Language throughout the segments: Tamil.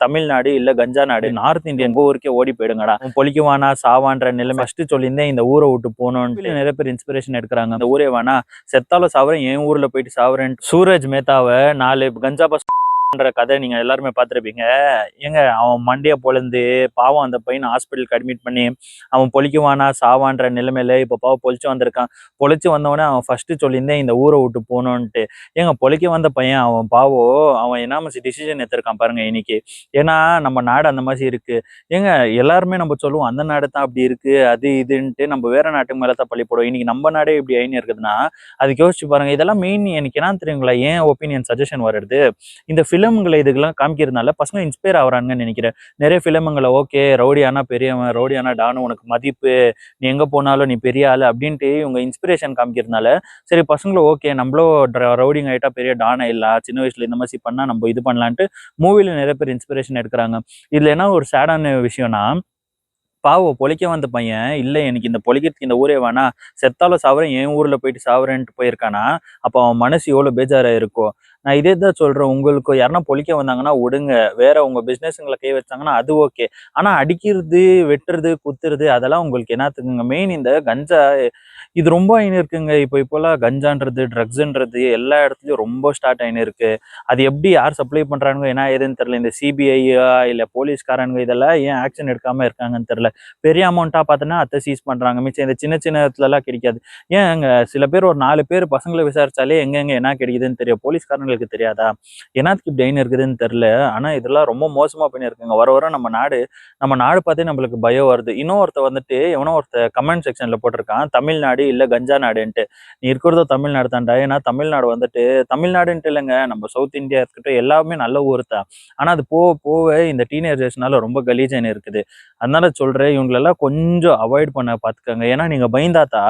தமிழ்நாடு இல்ல கஞ்சா நாடு நார்த் இந்தியன் ஊருக்கே ஓடி போயிடுங்கடா. பொலிக்குவானா சாவான்ற நிலைமை ஃபர்ஸ்ட் சொல்லியிருந்தேன். இந்த ஊரை விட்டு போகணும்னு நிறைய பேர் இன்ஸ்பிரேஷன் எடுக்கிறாங்க. இந்த ஊரே வேணா செத்தாலும் சாவறேன், என் ஊர்ல போயிட்டு சாவறேன். சூரஜ் மேத்தாவை 4 கஞ்சா கதை நீங்க எல்லாருமே பார்த்திருப்பீங்க. ஏங்க அவன் மண்டைய பொழந்து பாவம் அந்த பையனை ஹாஸ்பிட்டலுக்கு அட்மிட் பண்ணி அவன் பொலிக்குவானா சாவான்ற நிலைமையில இப்ப பாவம் பொழிச்சு வந்திருக்கான். பொழிச்சு வந்தவொடனே அவன் ஃபர்ஸ்ட் சொல்லியிருந்தேன் இந்த ஊரை விட்டு போகணுன்ட்டு. ஏங்க பொழிக்க வந்த பையன் அவன் பாவம் அவன் என்ன மாதிரி டிசிஷன் எடுத்திருக்கான் பாருங்க இன்னைக்கு. ஏன்னா நம்ம நாடு அந்த மாதிரி இருக்கு. ஏங்க எல்லாருமே நம்ம சொல்லுவோம் அந்த நாடு தான் அப்படி இருக்கு அது இதுன்ட்டு நம்ம வேற நாட்டுக்கு மேல தான் பழி போடுவோம். இன்னைக்கு நம்ம நாடே இப்படி ஆயின்னு இருக்குதுன்னா அதுக்கு யோசிச்சு பாருங்க. இதெல்லாம் மெயின் எனக்கு என்ன தெரியுங்களா ஏன் ஒப்பீனியன் சஜஷன் வருது. இந்த ஃபிலிம்களை இதுக்கெல்லாம் காமிக்கிறதுனால பசங்க இன்ஸ்பயர் ஆகிறாங்கன்னு நினைக்கிறேன். நிறைய ஃபிலிமுங்களை ஓகே ரவுடியானா பெரியவன், ரவுடியானா டானு, உனக்கு மதிப்பு, நீ எங்க போனாலும் நீ பெரிய ஆளு அப்படின்ட்டு இவங்க இன்ஸ்பிரேஷன் காமிக்கிறதுனால சரி பசங்களும் ஓகே நம்மளும் ரவுடிங் ஆயிட்டா பெரிய டானா இல்ல சின்ன வயசுல இந்த மாதிரி பண்ணா நம்ம இது பண்ணலான்ட்டு மூவில நிறைய பேர் இன்ஸ்பிரேஷன் எடுக்கிறாங்க. இதுல என்ன ஒரு சேடான விஷயம்னா பாவம் பொழைக்க வந்த பையன் இல்ல எனக்கு இந்த பொழைக்கிறதுக்கு இந்த ஊரே வேணா செத்தாலும் சாவறேன், என் ஊர்ல போயிட்டு சாவறேன்ட்டு போயிருக்கானா அப்ப அவன் மனசு எவ்வளவு பேஜாரா இருக்கும். நான் இதே தான் சொல்றேன். உங்களுக்கு யாருன்னா பொழைக்க வந்தாங்கன்னா விடுங்க, வேற உங்க பிசினஸ்ங்களை கை வச்சாங்கன்னா அது ஓகே. ஆனா அடிக்கிறது, வெட்டுறது, குத்துறது அதெல்லாம் உங்களுக்கு என்னத்துக்குங்க. மெயின் இந்த கஞ்சா இது ரொம்ப ஆயின்னு இருக்குங்க. இப்போலாம் கஞ்சான்றது ட்ரக்ஸ்ன்றது எல்லா இடத்துலயும் ரொம்ப ஸ்டார்ட் ஆயின்னு இருக்கு. அது எப்படி யார் சப்ளை பண்றாங்க என்ன ஏதுன்னு தெரியல. இந்த சிபிஐயா இல்ல போலீஸ்காரங்க இதெல்லாம் ஏன் ஆக்ஷன் எடுக்காம இருக்காங்கன்னு தெரியல. பெரிய அமௌண்ட்டா பார்த்தோன்னா அதை சீஸ் பண்றாங்க. மிச்சம் இந்த சின்ன சின்ன இடத்துல எல்லாம் கிடைக்காது. ஏங்க சில பேர் ஒரு 4 பேர் பசங்களை விசாரிச்சாலே எங்க என்ன கிடைக்குதுன்னு தெரியும். போலீஸ்காரங்களுக்கு தெரியாதா? என்னத்துக்கு இப்படி ஆயின்னு இருக்குதுன்னு தெரியல. ஆனா இதெல்லாம் ரொம்ப மோசமா பண்ணியிருக்குங்க. வர வர நம்ம நாடு பார்த்தே நம்மளுக்கு பயம் வருது. இன்னொருத்த வந்துட்டு எவனோ ஒருத்த கமெண்ட் செக்ஷன்ல போட்டிருக்கான் தமிழ்நாடு இல்ல கஞ்சா நாடுன்ட்டு. நீ இருக்கிறதோ தமிழ்நாடு தான்டா. ஏன்னா தமிழ்நாடு வந்துட்டு தமிழ்நாடுன்ட்டு இல்லைங்க நம்ம சவுத் இந்தியா இருக்கட்டும் எல்லாமே நல்ல ஊர் தான். ஆனா அது போக போக இந்த டீனேஜர்ஸ்னால ரொம்ப கலீஜன் இருக்குது. அதனால சொல்றேன் இவங்களெல்லாம் கொஞ்சம் அவாய்ட் பண்ண பார்த்துக்கோங்க. ஏன்னா நீங்க பயந்தாத்தா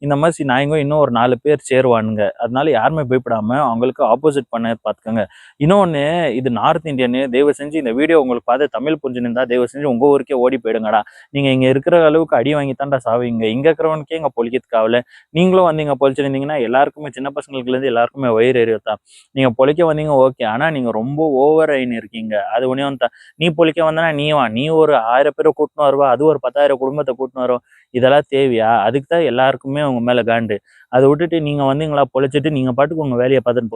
இந்த மாதிரி நாயங்க இன்னும் ஒரு 4 பேர் சேருவானுங்க. அதனால யாருமே பயப்படாம அவங்களுக்கு ஆப்போசிட் பண்ண பார்த்துக்கோங்க. இன்னொன்னு இது நார்த் இந்தியன்னு தயவு செஞ்சு இந்த வீடியோ உங்களுக்கு பார்த்து தமிழ் புரிஞ்சுருந்தா தயவு செஞ்சு உங்க ஊருக்கே ஓடி போயிடுங்கடா. நீங்க இங்க இருக்கிற அளவுக்கு அடி வாங்கி தாண்டா சாவீங்க. இங்க இருக்கிறவனுக்கே இங்க பொழிக்கிறதுக்கு ஆகல. நீங்களும் வந்து இங்க பொழிச்சிருந்தீங்கன்னா எல்லாருக்குமே சின்ன பசங்களுக்கு இருந்து எல்லாருக்குமே வயிறு எரியத்தான். நீங்க பொழிக்க வந்தீங்க ஓகே. ஆனா நீங்க ரொம்ப ஓவர் ஆயின்னு இருக்கீங்க. அது ஒன்னும் தான். நீ பொழிக்க வந்தனா நீ வா, நீ ஒரு 1000 பேரை கூட்டின்னு வருவா, அது ஒரு 10,000 குடும்பத்தை கூட்டின்னு வரும். இதெல்லாம் தேவையா? அதுக்கு தான் எல்லாருக்குமே உங்க மேல காண்டு. அதை விட்டுட்டு நீங்க வந்தீங்களா பொழிச்சிட்டு நீங்க பாட்டுக்கு உங்க வேலையை பார்த்துட்டு